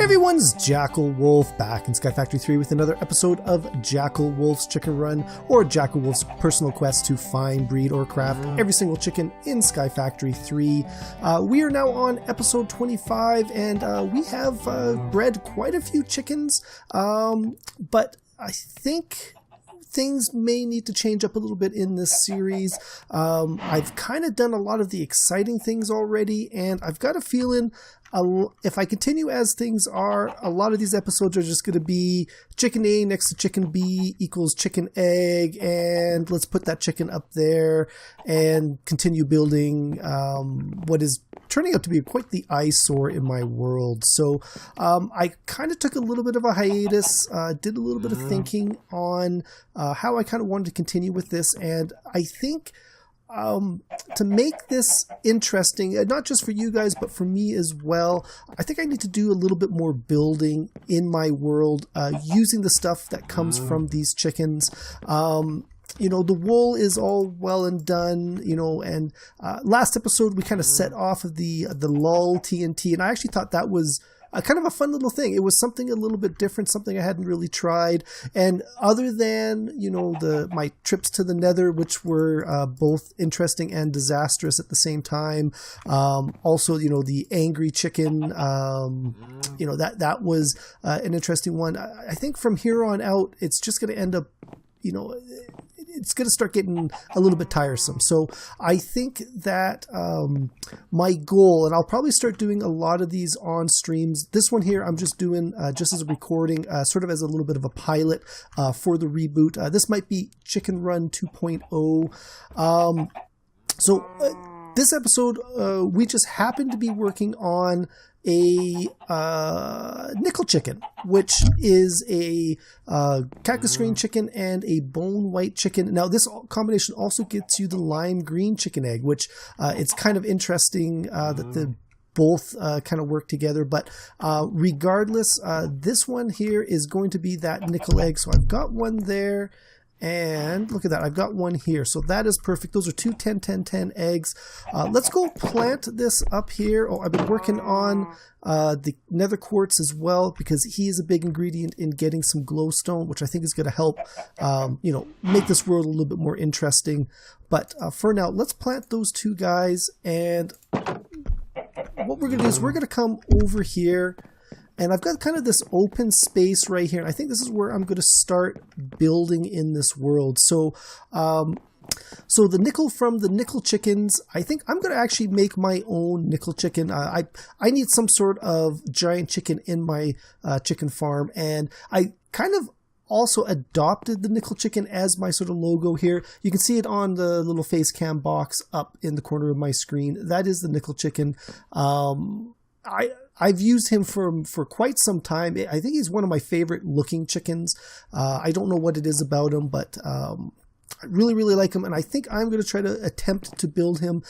Everyone's JackelWolf back in Sky Factory 3 with another episode of JackelWolf's Chicken Run, or JackelWolf's personal quest to find, breed, or craft every single chicken in Sky Factory 3. We are now on episode 25, and we have bred quite a few chickens, but I think things may need to change up a little bit in this series. I've kind of done a lot of the exciting things already, and I've got a feeling if I continue as things are, a lot of these episodes are just going to be chicken A next to chicken B equals chicken egg, and let's put that chicken up there and continue building what is turning out to be quite the eyesore in my world. So I kind of took a little bit of a hiatus, did a little bit of thinking on how I kind of wanted to continue with this, and I think to make this interesting, not just for you guys, but for me as well, I think I need to do a little bit more building in my world, using the stuff that comes from these chickens. You know, the wool is all well and done, you know, and last episode we kind of set off of the lull TNT, and I actually thought that was kind of a fun little thing. It was something a little bit different, something I hadn't really tried. And other than, you know, my trips to the Nether, which were both interesting and disastrous at the same time. Also, you know, the angry chicken, you know, that was an interesting one. I think from here on out, it's just going to end up, you know, it's going to start getting a little bit tiresome. So I think that my goal, and I'll probably start doing a lot of these on streams. This one here, I'm just doing just as a recording, sort of as a little bit of a pilot for the reboot. This might be Chicken Run 2.0. This episode, we just happened to be working on a nickel chicken, which is a cactus green chicken and a bone white chicken. Now, this combination also gets you the lime green chicken egg, which it's kind of interesting that the both kind of work together. But regardless, this one here is going to be that nickel egg. So I've got one there. And look at that, I've got one here. So that is perfect. Those are two 10-10-10 eggs. Let's go plant this up here. Oh, I've been working on the nether quartz as well, because he is a big ingredient in getting some glowstone, which I think is going to help, you know, make this world a little bit more interesting. But for now, let's plant those two guys. And what we're going to do is we're going to come over here. And I've got kind of this open space right here. And I think this is where I'm going to start building in this world. So, so the nickel from the nickel chickens, I think I'm going to actually make my own nickel chicken. I need some sort of giant chicken in my chicken farm. And I kind of also adopted the nickel chicken as my sort of logo here. You can see it on the little face cam box up in the corner of my screen. That is the nickel chicken. I've used him for quite some time. I think he's one of my favorite looking chickens. I don't know what it is about him, but I really, really like him. And I think I'm going to try to attempt to build him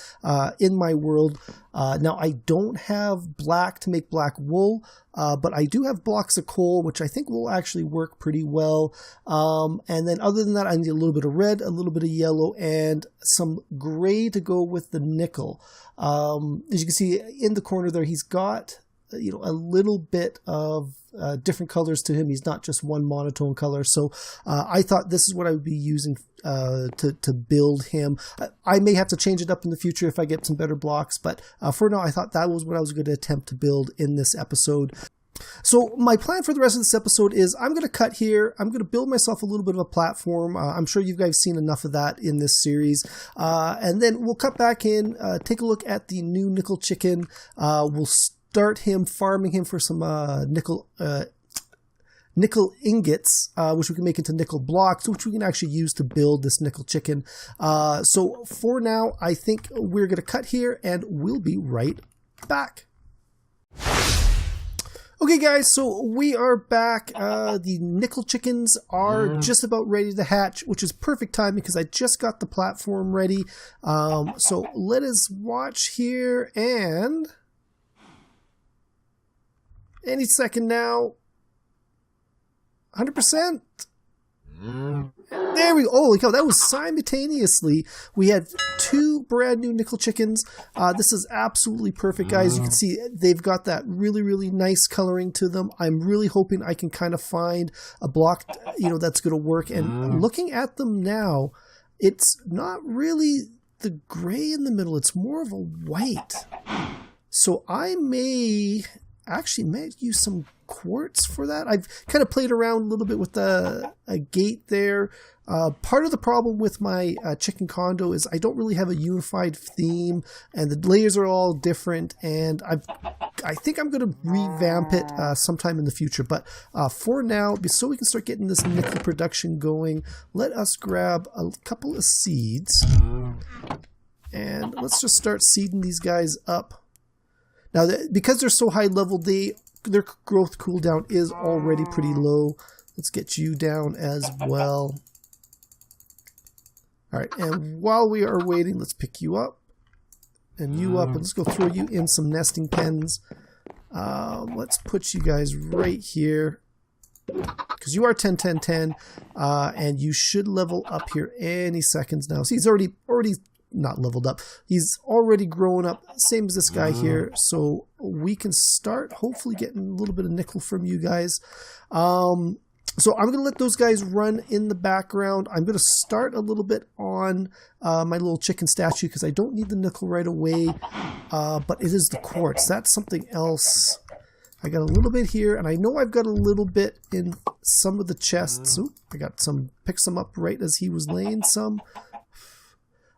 in my world. Now, I don't have black to make black wool, but I do have blocks of coal, which I think will actually work pretty well. And then other than that, I need a little bit of red, a little bit of yellow, and some gray to go with the nickel. As you can see in the corner there, he's got, you know, a little bit of different colors to him. He's not just one monotone color. So I thought this is what I would be using to build him. I may have to change it up in the future if I get some better blocks, but for now I thought that was what I was going to attempt to build in this episode. So my plan for the rest of this episode is I'm going to cut here. I'm going to build myself a little bit of a platform. I'm sure you guys seen enough of that in this series. And then we'll cut back in, take a look at the new nickel chicken. We'll start farming him for some nickel ingots, which we can make into nickel blocks, which we can actually use to build this nickel chicken. So for now, I think we're going to cut here, and we'll be right back. Okay, guys, so we are back. The nickel chickens are just about ready to hatch, which is perfect time because I just got the platform ready. So let us watch here, and any second now, 100%. There we go. Holy cow, that was simultaneously. We had 2 brand new nickel chickens. This is absolutely perfect, guys. You can see they've got that really, really nice coloring to them. I'm really hoping I can kind of find a block, that's going to work. And looking at them now, it's not really the gray in the middle. It's more of a white. So I may use some quartz for that. I've kind of played around a little bit with a gate there. Part of the problem with my chicken condo is I don't really have a unified theme, and the layers are all different, and I think I'm going to revamp it sometime in the future. But for now, so we can start getting this nickel production going, let us grab a couple of seeds, and let's just start seeding these guys up. Now, because they're so high level, their growth cooldown is already pretty low. Let's get you down as well. All right, and while we are waiting, let's pick you up and you up, and let's go throw you in some nesting pens. Let's put you guys right here because you are 10, 10, 10, and you should level up here any seconds now. See, he's already not leveled up. He's already grown up, same as this guy here. So we can start hopefully getting a little bit of nickel from you guys. So I'm going to let those guys run in the background. I'm going to start a little bit on my little chicken statue because I don't need the nickel right away. But it is the quartz. That's something else. I got a little bit here, and I know I've got a little bit in some of the chests. Ooh, I got some, picked some up right as he was laying some.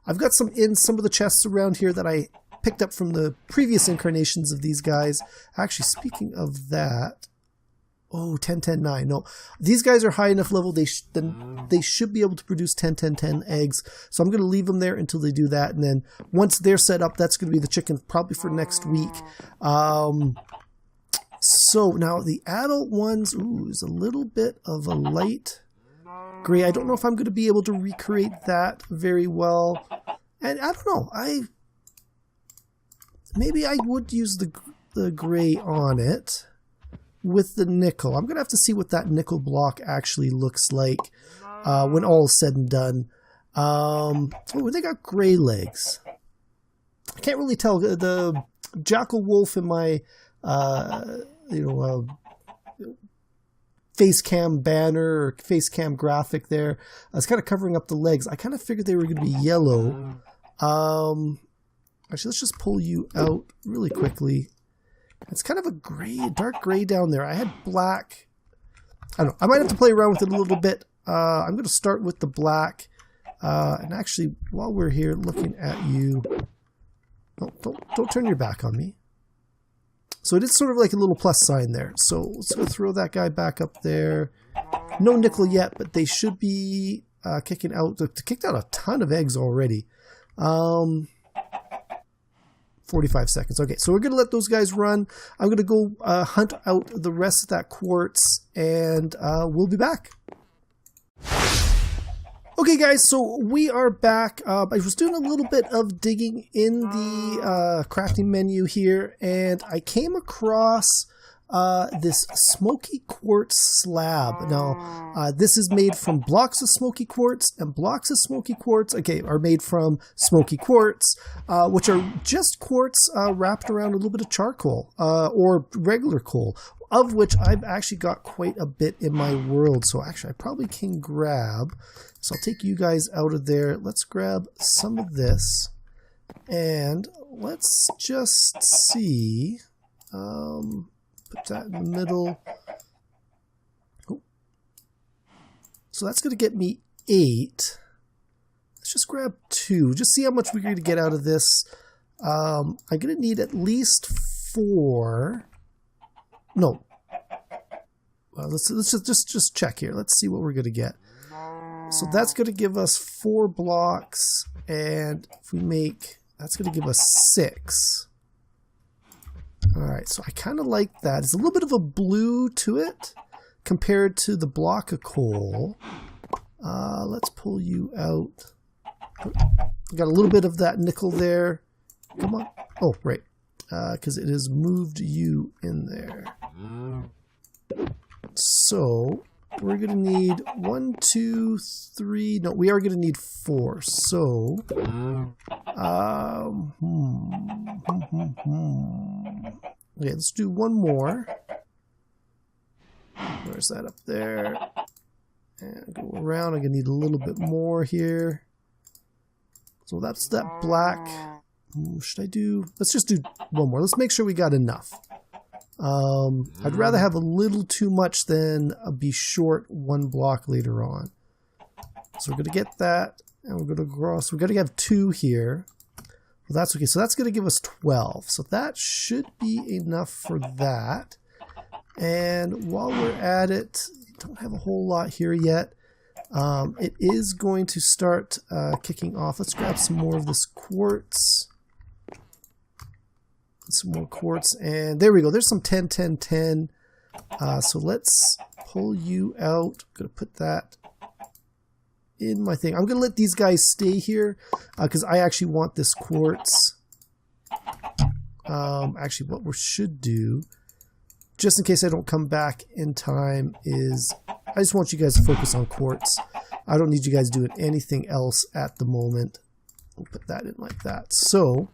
I've got some in some of the chests around here that I picked up from the previous incarnations of these guys. Actually, speaking of that, oh, 10, 10, 9. No, these guys are high enough level. They should be able to produce 10, 10, 10 eggs. So I'm going to leave them there until they do that. And then once they're set up, that's going to be the chicken probably for next week. So now the adult ones, ooh, is a little bit of a light gray. I don't know if I'm going to be able to recreate that very well. And I don't know. Maybe I would use the gray on it with the nickel. I'm going to have to see what that nickel block actually looks like when all is said and done. Oh, they got gray legs. I can't really tell. The JackelWolf in my face cam banner or face cam graphic there, I was kind of covering up the legs. I kind of figured they were going to be yellow. Actually, let's just pull you out really quickly. It's kind of a gray, dark gray down there. I had black. I don't know. I might have to play around with it a little bit. I'm going to start with the black. And actually, while we're here looking at you, don't turn your back on me. So it is sort of like a little plus sign there. So let's go throw that guy back up there. No nickel yet, but they should be kicking out. They kicked out a ton of eggs already. 45 seconds. Okay, so we're going to let those guys run. I'm going to go hunt out the rest of that quartz, and we'll be back. Okay, guys, so we are back. I was doing a little bit of digging in the crafting menu here, and I came across this smoky quartz slab. Now, this is made from blocks of smoky quartz, and blocks of smoky quartz, are made from smoky quartz, which are just quartz wrapped around a little bit of charcoal, or regular coal, of which I've actually got quite a bit in my world. So actually, I probably can grab, so I'll take you guys out of there. Let's grab some of this, and let's just see, put that in the middle. Oh. So that's going to get me 8. Let's just grab 2. Just see how much we're going to get out of this. I'm going to need at least 4. No. Well, let's just check here. Let's see what we're going to get. So that's going to give us 4 blocks, and if we make, that's going to give us 6. Alright, so I kind of like that. It's a little bit of a blue to it compared to the block of coal. Let's pull you out. Got a little bit of that nickel there. Come on. Oh, right. Because it has moved you in there. So, we're going to need 1, 2, 3. No, we are going to need 4. So, okay, let's do one more. Where's that up there? And go around. I'm going to need a little bit more here. So that's that black. Should I do? Let's just do one more. Let's make sure we got enough. I'd rather have a little too much than be short one block later on. So we're going to get that, and we're going to grow. So we're going to have 2 here. Well, that's okay. So that's going to give us 12. So that should be enough for that. And while we're at it, don't have a whole lot here yet. It is going to start kicking off. Let's grab some more of this quartz. Some more quartz, and there we go. There's some 10, 10, 10. So let's pull you out. I'm going to put that in my thing. I'm going to let these guys stay here because I actually want this quartz. Actually, what we should do, just in case I don't come back in time, is I just want you guys to focus on quartz. I don't need you guys doing anything else at the moment. We'll put that in like that. So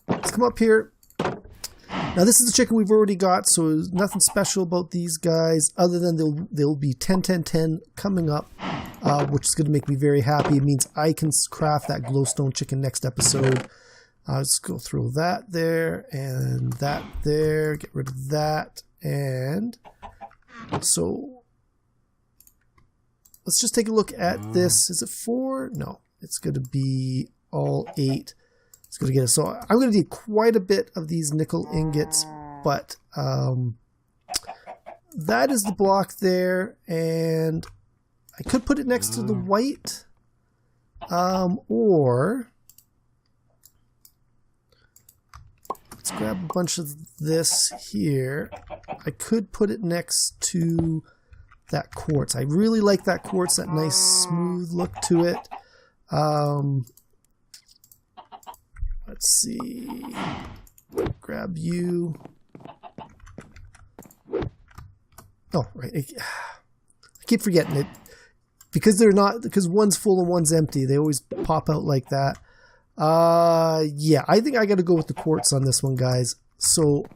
let's come up here. Now this is the chicken we've already got, so there's nothing special about these guys other than they'll be 10, 10, 10 coming up, which is going to make me very happy. It means I can craft that glowstone chicken next episode. Let's go throw that there and that there. Get rid of that. And so let's just take a look at this. Is it 4? No, it's going to be all 8. It's going to get us. So I'm going to need quite a bit of these nickel ingots, but that is the block there, and I could put it next to the white, or let's grab a bunch of this here. I could put it next to that quartz. I really like that quartz, that nice smooth look to it. Let's see. Grab you. Oh, right. I keep forgetting it. Because they're not, because one's full and one's empty. They always pop out like that. Yeah, I think I got to go with the quartz on this one, guys. So,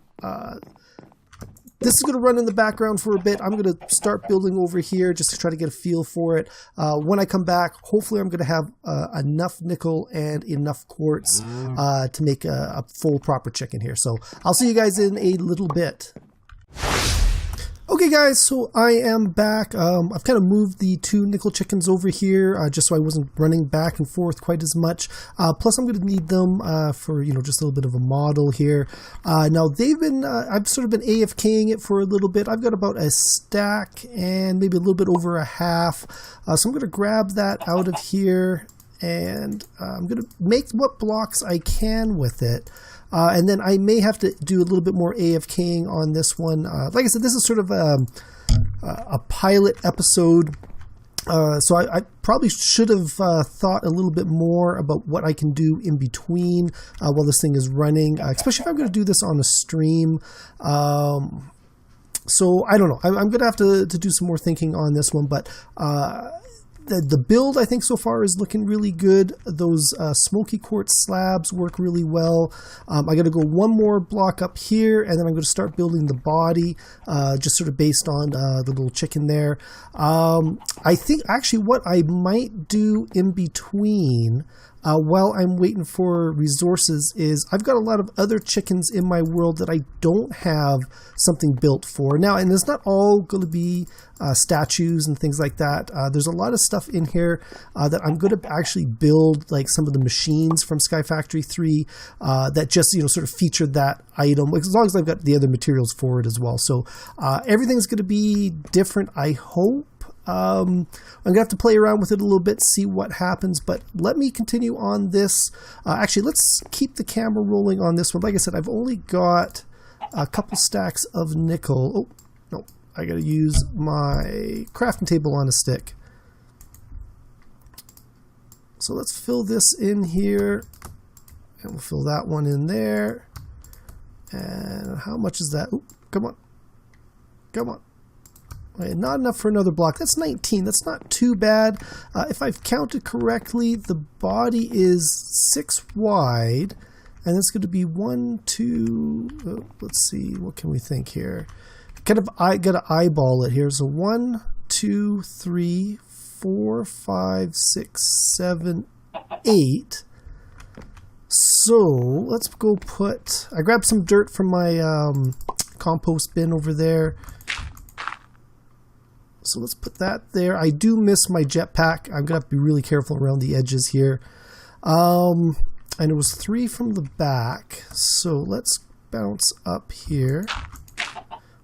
this is going to run in the background for a bit. I'm going to start building over here just to try to get a feel for it. When I come back, hopefully I'm going to have enough nickel and enough quartz to make a full proper chicken here. So I'll see you guys in a little bit. Okay guys, so I am back. I've kind of moved the 2 nickel chickens over here just so I wasn't running back and forth quite as much. Plus I'm going to need them for, you know, just a little bit of a model here. Now they've been, I've sort of been AFKing it for a little bit. I've got about a stack and maybe a little bit over a half. So I'm going to grab that out of here and I'm going to make what blocks I can with it. And then I may have to do a little bit more AFKing on this one. Like I said, this is sort of a pilot episode. So I probably should have thought a little bit more about what I can do in between while this thing is running, especially if I'm going to do this on a stream. So I don't know. I'm going to have to do some more thinking on this one, but the build I think so far is looking really good. Those smoky quartz slabs work really well. I got to go one more block up here, and then I'm going to start building the body, just sort of based on the little chicken there. I think actually what I might do in between while I'm waiting for resources is I've got a lot of other chickens in my world that I don't have something built for. Now, and it's not all going to be statues and things like that. There's a lot of stuff in here that I'm going to actually build, like some of the machines from Sky Factory 3 that just, you know, sort of featured that item, as long as I've got the other materials for it as well. So everything's going to be different, I hope. I'm going to have to play around with it a little bit, see what happens, but let me continue on this. Actually, let's keep the camera rolling on this one. Like I said, I've only got a couple stacks of nickel. Oh, no, I got to use my crafting table on a stick. So let's fill this in here, and we'll fill that one in there. And how much is that? Ooh, come on. Come on. Not enough for another block. That's 19. That's not too bad. If I've counted correctly, the body is 6 wide. And it's going to be 1, 2, let's see, what can we think here? I got to eyeball it here. So 1, 2, 3, 4, 5, 6, 7, 8. So let's go put, I grabbed some dirt from my compost bin over there. So let's put that there. I do miss my jetpack. I'm going to have to be really careful around the edges here. And it was 3 from the back. So let's bounce up here.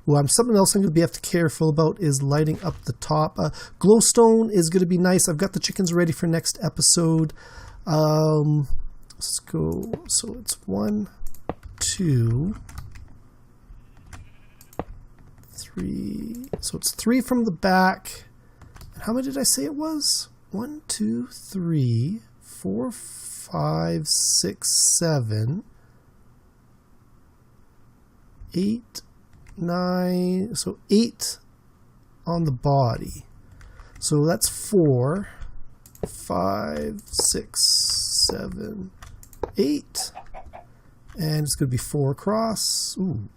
Well, something else I'm going to have to be careful about is lighting up the top. Glowstone is going to be nice. I've got the chickens ready for next episode. Let's go. So it's 1, 2, 3. So it's 3 from the back. And how many did I say it was? 1, 2, 3, 4, 5, 6, 7, 8, 9. So 8 on the body. So that's 4, 5, 6, 7, 8. And it's going to be 4 across. Ooh.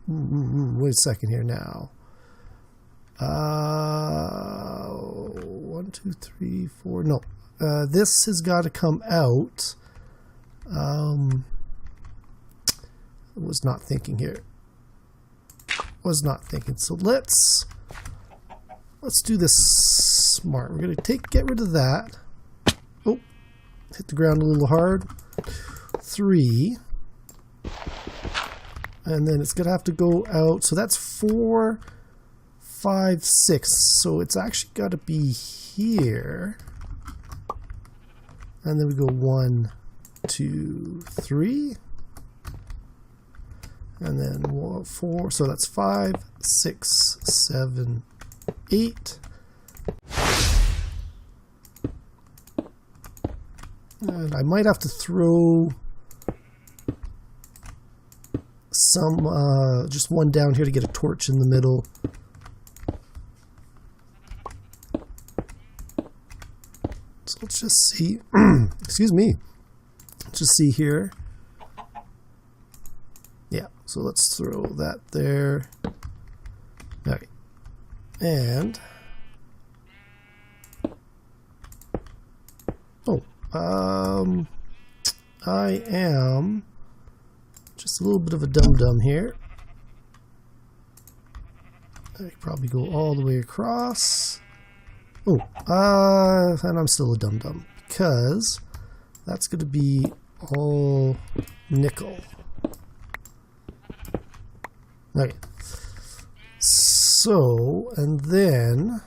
Wait a second here now. 1, 2, 3, 4. No. This has got to come out. Was not thinking here. Was not thinking. So let's do this smart. We're going to get rid of that. Oh, hit the ground a little hard. 3. And then it's going to have to go out. So that's 4, 5, 6. So it's actually got to be here. And then we go 1, 2, 3. And then 4. So that's 5, 6, 7, 8. And I might have to throw some, just one down here to get a torch in the middle. So let's just see. Excuse me. Let's just see here. Yeah, so let's throw that there. Okay. And I am just a little bit of a dum-dum here. I could probably go all the way across. Oh, and I'm still a dum-dum because that's going to be all nickel. Okay. So, and then,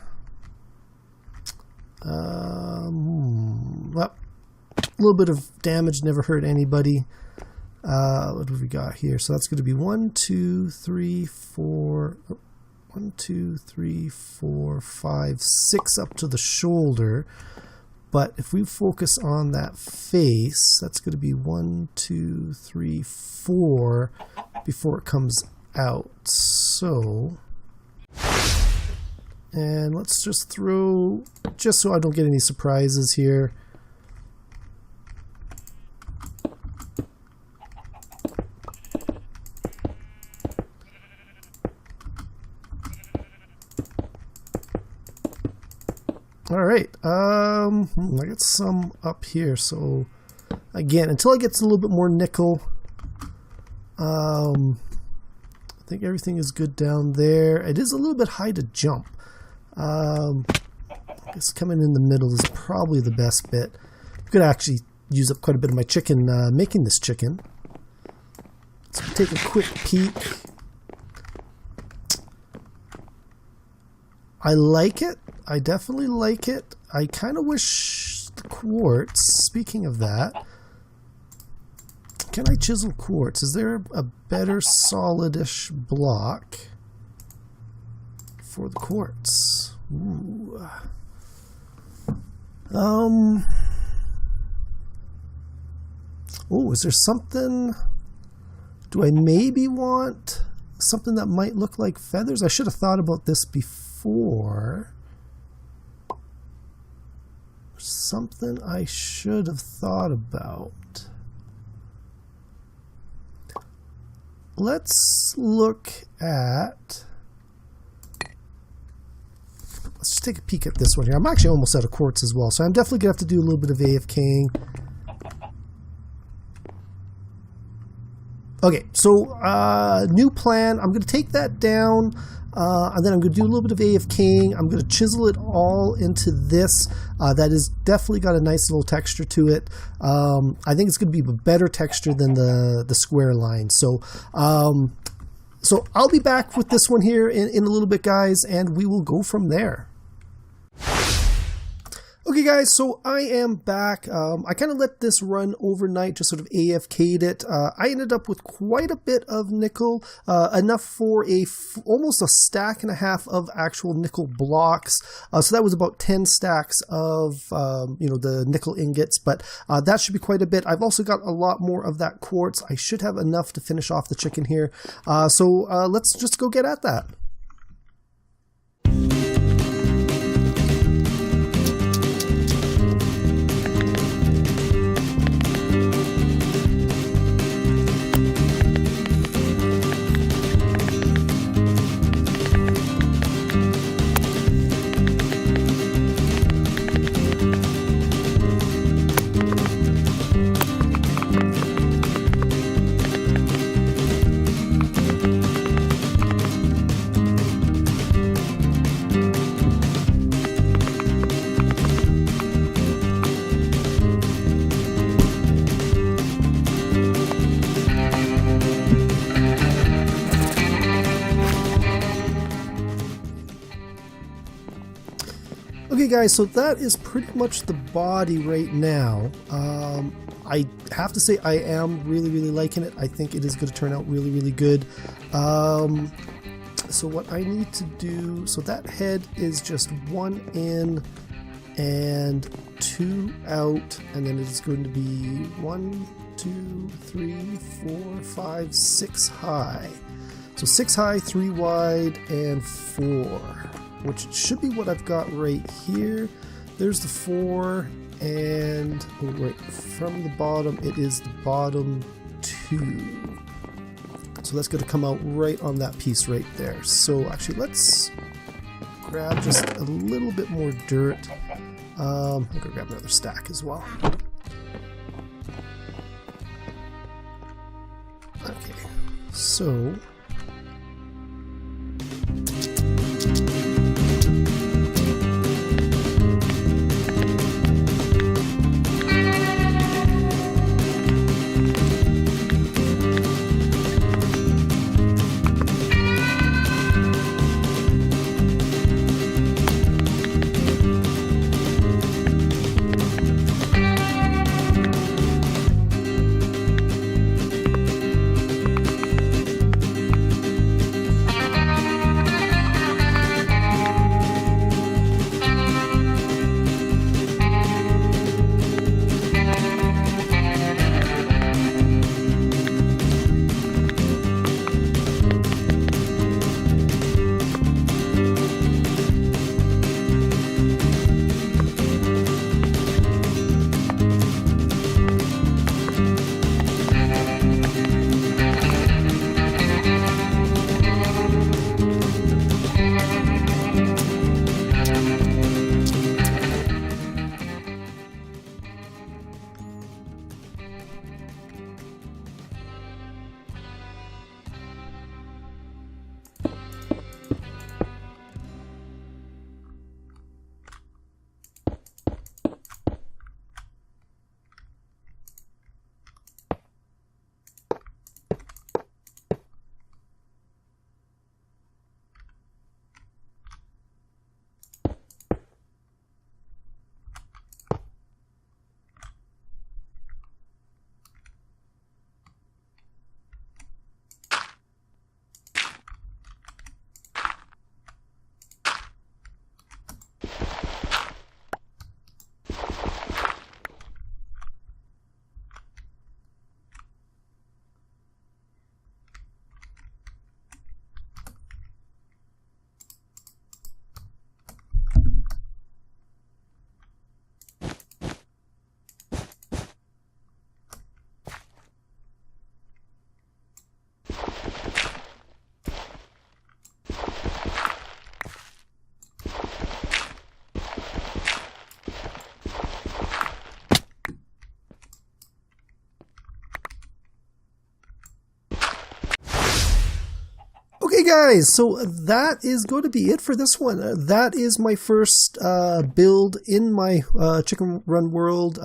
well, a little bit of damage never hurt anybody. What have we got here? So that's going to be 1, 2, 3, 4. 1, 2, 3, 4, 5, 6 up to the shoulder. But if we focus on that face, that's going to be 1, 2, 3, 4 before it comes out. So, and let's just throw, just so I don't get any surprises here. All right, I got some up here, so again, until it gets a little bit more nickel, I think everything is good down there. It is a little bit high to jump. I guess coming in the middle is probably the best bit. You could actually use up quite a bit of my chicken making this chicken. Let's take a quick peek. I like it. I definitely like it. I kind of wish the quartz, speaking of that, can I chisel quartz? Is there a better solidish block for the quartz? Ooh. Oh, is there something? Do I maybe want something that might look like feathers. I should have thought about this before. Something I should have thought about. Let's look at... Let's just take a peek at this one here. I'm actually almost out of quartz as well, so I'm definitely going to have to do a little bit of AFKing. Okay, so new plan. I'm going to take that down, and then I'm going to do a little bit of AFKing. I'm going to chisel it all into this. That has definitely got a nice little texture to it. I think it's going to be a better texture than the square line. So I'll be back with this one here in a little bit, guys, and we will go from there. Okay, guys, so I am back. I kind of let this run overnight, just sort of AFK'd it. I ended up with quite a bit of nickel, enough for almost a stack and a half of actual nickel blocks. So that was about 10 stacks of, the nickel ingots, but that should be quite a bit. I've also got a lot more of that quartz. I should have enough to finish off the chicken here. So let's just go get at that. Okay, guys, so that is pretty much the body right now. I have to say I am really liking it. I think it is going to turn out really good. So what I need to do, so that head is just 1 in and 2 out, and then it is going to be 1, 2, 3, 4, 5, 6 high. So 6 high, 3 wide, and 4. Which should be what I've got right here. There's the 4, and right from the bottom, it is the bottom 2. So that's going to come out right on that piece right there. So actually, let's grab just a little bit more dirt. I'm going to grab another stack as well. Okay, so... guys, so that is going to be it for this one. That is my first build in my Chicken Run world.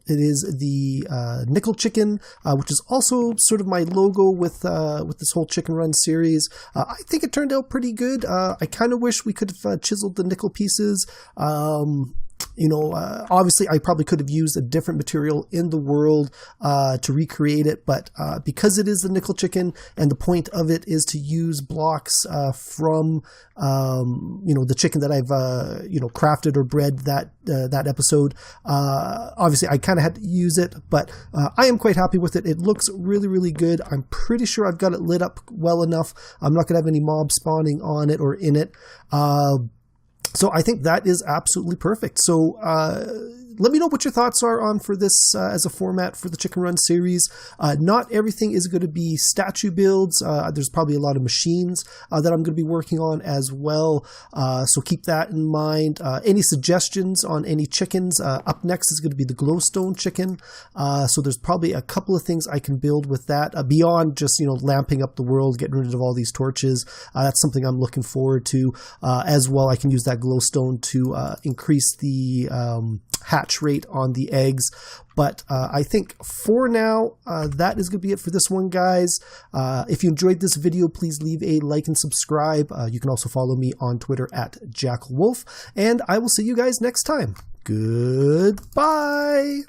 It is the nickel chicken, which is also sort of my logo with this whole Chicken Run series. I think it turned out pretty good. I kind of wish we could have chiseled the nickel pieces. You know, obviously I probably could have used a different material in the world to recreate it, but because it is the nickel chicken and the point of it is to use blocks from, you know, the chicken that I've, you know, crafted or bred that episode, obviously I kind of had to use it, but I am quite happy with it. It looks really, really good. I'm pretty sure I've got it lit up well enough. I'm not going to have any mobs spawning on it or in it. So I think that is absolutely perfect. So let me know what your thoughts are on for this as a format for the Chicken Run series. Not everything is going to be statue builds. There's probably a lot of machines that I'm going to be working on as well. So keep that in mind. Any suggestions on any chickens? Up next is going to be the glowstone chicken. So there's probably a couple of things I can build with that beyond just, you know, lamping up the world, getting rid of all these torches. That's something I'm looking forward to as well. I can use that glowstone to increase the hatch rate on the eggs. But I think for now, that is going to be it for this one, guys. If you enjoyed this video, please leave a like and subscribe. You can also follow me on Twitter at JackelWolf, and I will see you guys next time. Goodbye.